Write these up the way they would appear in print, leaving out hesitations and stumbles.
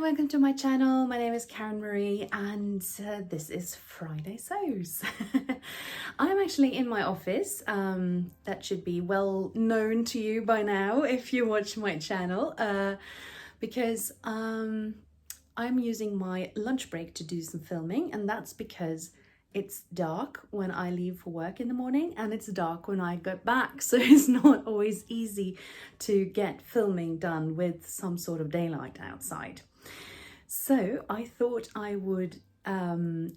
welcome to my channel. My name is Karen Marie and this is Friday Sews. I'm actually in my office. That should be well known to you by now if you watch my channel, because I'm using my lunch break to do some filming, and that's because it's dark when I leave for work in the morning and it's dark when I go back, so it's not always easy to get filming done with some sort of daylight outside. So I thought I would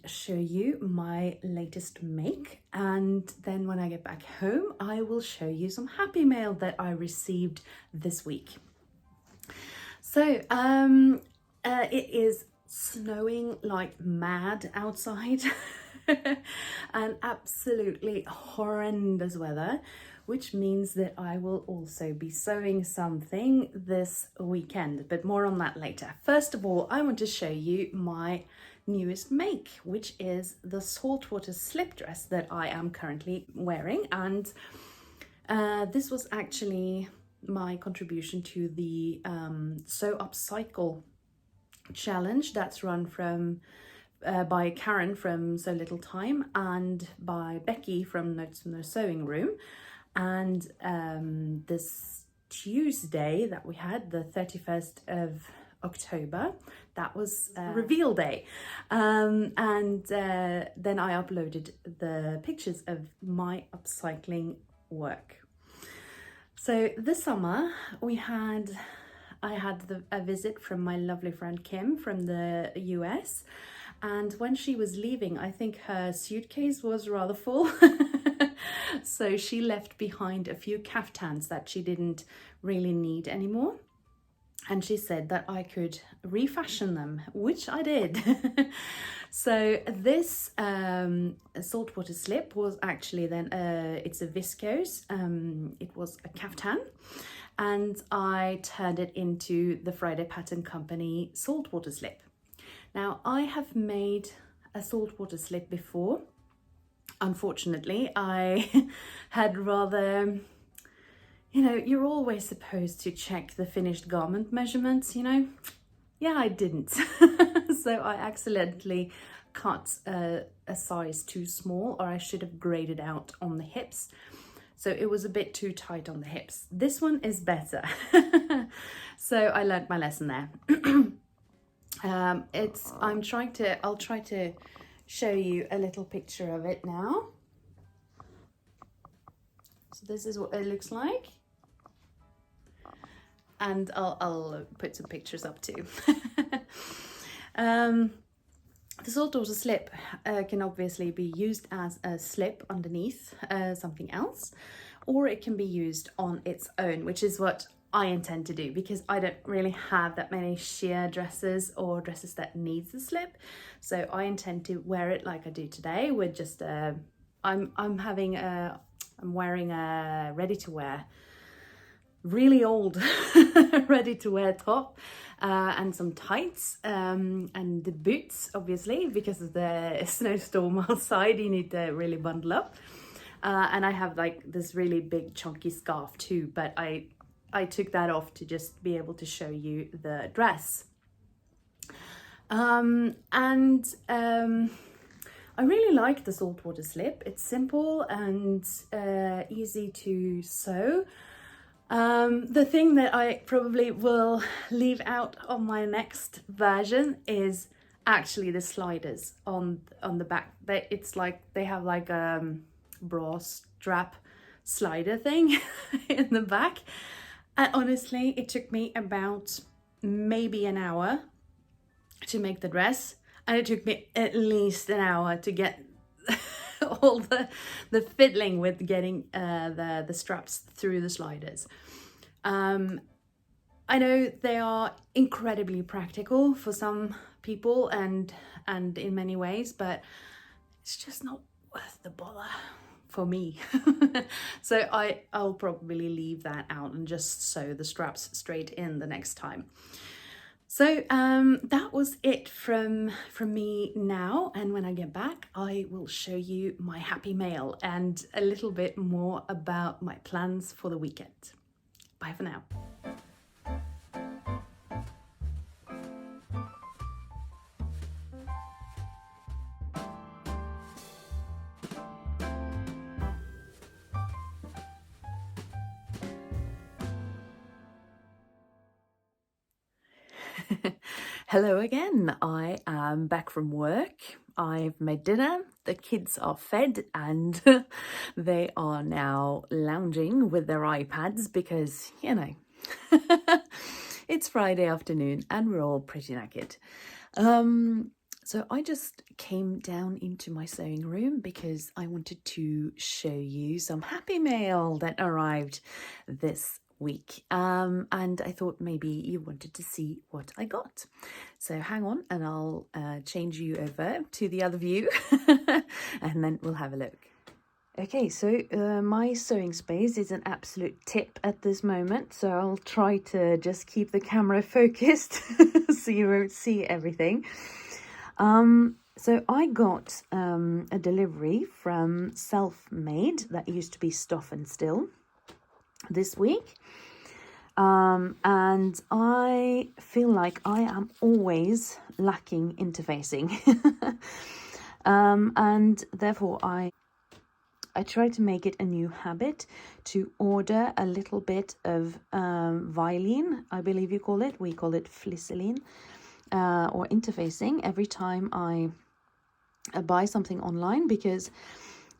show you my latest make, and then when I get back home I will show you some happy mail that I received this week. So it is snowing like mad outside and absolutely horrendous weather, which means that I will also be sewing something this weekend, but more on that later. First of all, I want to show you my newest make, which is the Saltwater slip dress that I am currently wearing, and this was actually my contribution to the Sew Upcycle challenge that's run from by Karen from So Little Time and by Becky from Notes from the Sewing Room. And this Tuesday that we had, the 31st of October, that was reveal day, and then I uploaded the pictures of my upcycling work. So this summer I had a visit from my lovely friend Kim from the US, and when she was leaving, I think her suitcase was rather full. So she left behind a few kaftans that she didn't really need anymore, and she said that I could refashion them, which I did. So this saltwater slip was actually then it's a viscose, it was a kaftan, and I turned it into the Friday Pattern Company saltwater slip. Now, I have made a saltwater slip before. Unfortunately, I had rather, you're always supposed to check the finished garment measurements, Yeah, I didn't. So I accidentally cut a size too small, or I should have graded out on the hips. So it was a bit too tight on the hips. This one is better. So I learned my lesson there. I'll try to show you a little picture of it now. So this is what it looks like. And I'll put some pictures up too. The saltwater slip can obviously be used as a slip underneath something else, or it can be used on its own, which is what I intend to do, because I don't really have that many sheer dresses or dresses that needs the slip. So I intend to wear it like I do today, with just I'm wearing a ready-to-wear, really old ready-to-wear top, and some tights, and the boots, obviously, because of the snowstorm outside. You need to really bundle up, and I have like this really big chunky scarf too, but I took that off to just be able to show you the dress. I really like the saltwater slip. It's simple and easy to sew. The thing that I probably will leave out on my next version is actually the sliders on the back. It's like they have like a bra strap slider thing in the back. And honestly, it took me about maybe an hour to make the dress, and it took me at least an hour to get all the fiddling with getting the straps through the sliders. I know they are incredibly practical for some people and in many ways, but it's just not worth the bother for me. So I'll probably leave that out and just sew the straps straight in the next time. So that was it from me now, and when I get back I will show you my happy mail and a little bit more about my plans for the weekend. Bye for now. Hello again. I am back from work. I've made dinner, the kids are fed, and they are now lounging with their iPads because, you know, it's Friday afternoon and we're all pretty knackered. So I just came down into my sewing room because I wanted to show you some happy mail that arrived this week, and I thought maybe you wanted to see what I got. So hang on and I'll change you over to the other view and then we'll have a look. Okay, so my sewing space is an absolute tip at this moment, so I'll try to just keep the camera focused so you won't see everything. So I got a delivery from Selfmade that used to be Stuff and Still this week. And I feel like I am always lacking interfacing. And therefore I try to make it a new habit to order a little bit of Vilene, I believe you call it. We call it Flisseline, or interfacing every time I buy something online, because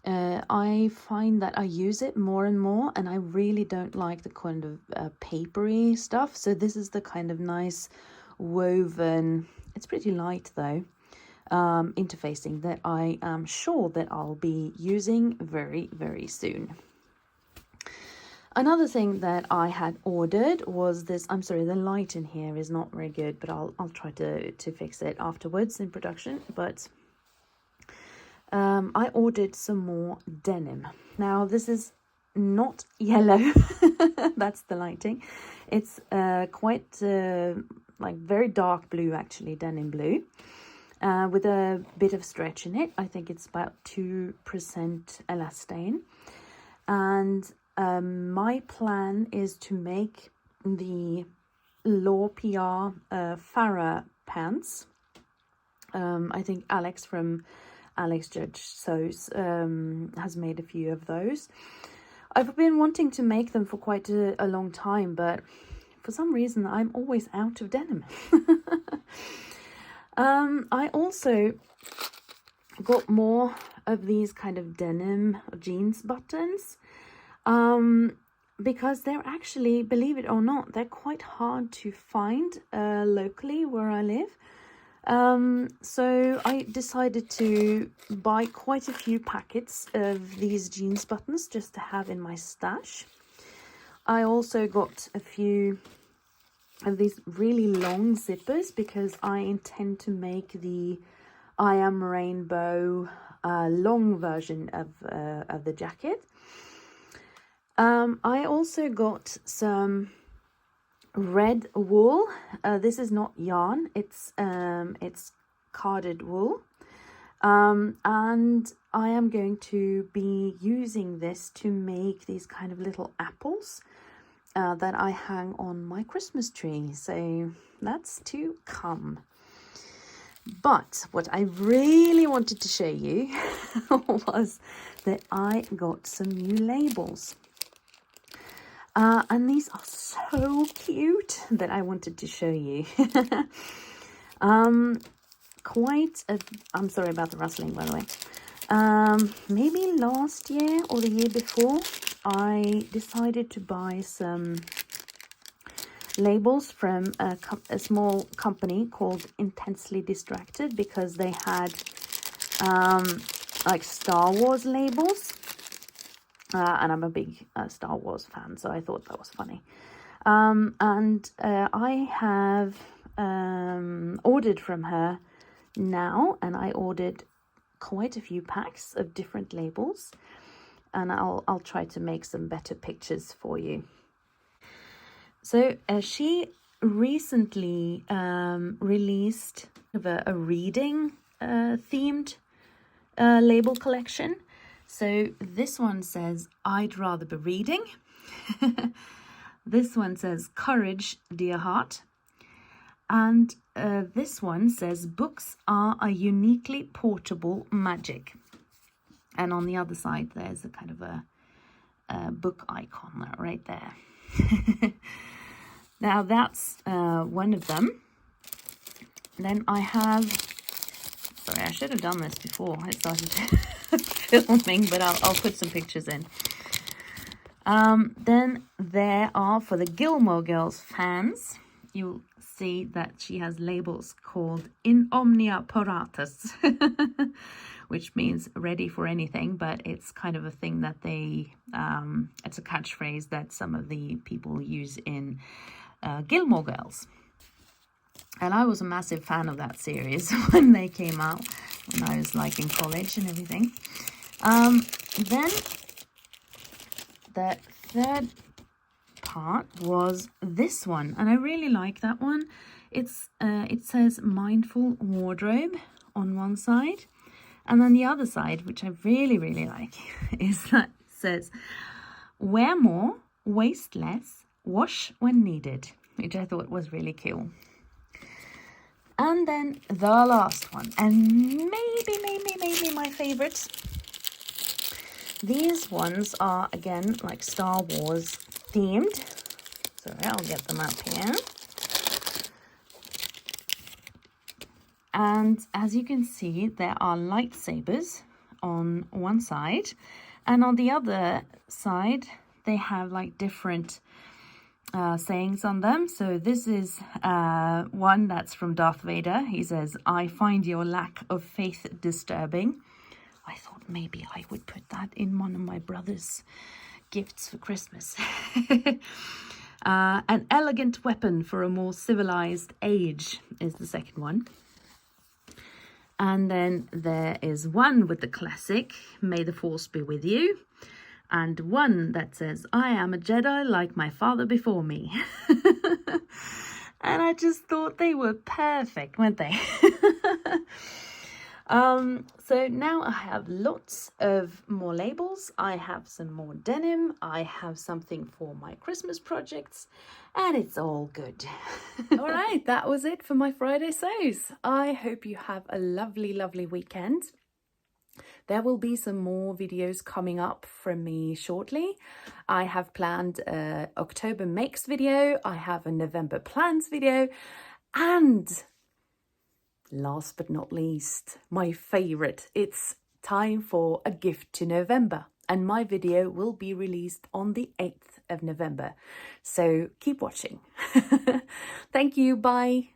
I find that I use it more and more and I really don't like the kind of papery stuff. So this is the kind of nice woven, it's pretty light though, interfacing that I am sure that I'll be using very, very soon. Another thing that I had ordered was this. I'm sorry, the light in here is not very good, but I'll try to fix it afterwards in production. But I ordered some more denim. Now this is not yellow. That's the lighting. It's quite like very dark blue, actually, denim blue, with a bit of stretch in it. I think it's about 2% elastane. And my plan is to make the Law PR Farah pants. I think Alex from Alex Judge Sews has made a few of those. I've been wanting to make them for quite a long time, but for some reason I'm always out of denim. I also got more of these kind of denim jeans buttons, because they're actually, believe it or not, they're quite hard to find locally where I live. So I decided to buy quite a few packets of these jeans buttons just to have in my stash. I also got a few of these really long zippers because I intend to make the I Am Rainbow long version of the jacket. I also got some red wool. This is not yarn, it's carded wool, and I am going to be using this to make these kind of little apples that I hang on my Christmas tree. So that's to come. But what I really wanted to show you was that I got some new labels. And these are so cute that I wanted to show you. I'm sorry about the rustling, by the way. Maybe last year or the year before, I decided to buy some labels from a small company called Intensely Distracted, because they had like Star Wars labels. And I'm a big Star Wars fan, so I thought that was funny. And I have ordered from her now, and I ordered quite a few packs of different labels, and I'll try to make some better pictures for you. So she recently released a reading themed label collection. So this one says, I'd rather be reading. This one says, courage, dear heart. And this one says, books are a uniquely portable magic. And on the other side, there's a kind of a book icon right there. Now that's one of them. Then I have, sorry, I should have done this before I started filming, but I'll put some pictures in. Then there are, for the Gilmore Girls fans, you'll see that she has labels called In Omnia Paratus, which means ready for anything, but it's kind of a thing that they, it's a catchphrase that some of the people use in Gilmore Girls. And I was a massive fan of that series when they came out, when I was like in college and everything. Then the third part was this one, and I really like that one. It's it says Mindful Wardrobe on one side, and then the other side, which I really like, is that it says Wear More, Waste Less, Wash When Needed, which I thought was really cool. And then the last one, and maybe my favorite. These ones are, again, like Star Wars themed. Sorry, I'll get them up here. And as you can see, there are lightsabers on one side. And on the other side, they have like different sayings on them. So this is one that's from Darth Vader. He says, "I find your lack of faith disturbing." I thought maybe I would put that in one of my brother's gifts for Christmas. An elegant weapon for a more civilized age is the second one. And then there is one with the classic, "May the Force be with you." And one that says, "I am a Jedi like my father before me." And I just thought they were perfect, weren't they? So now I have lots of more labels. I have some more denim. I have something for my Christmas projects, and it's all good. All right, that was it for my Friday sews. I hope you have a lovely weekend. There will be some more videos coming up from me shortly. I have planned a October makes video. I have a November plans video, and last but not least, my favorite, it's time for a gift to November, and my video will be released on the 8th of November. So keep watching. Thank you. Bye.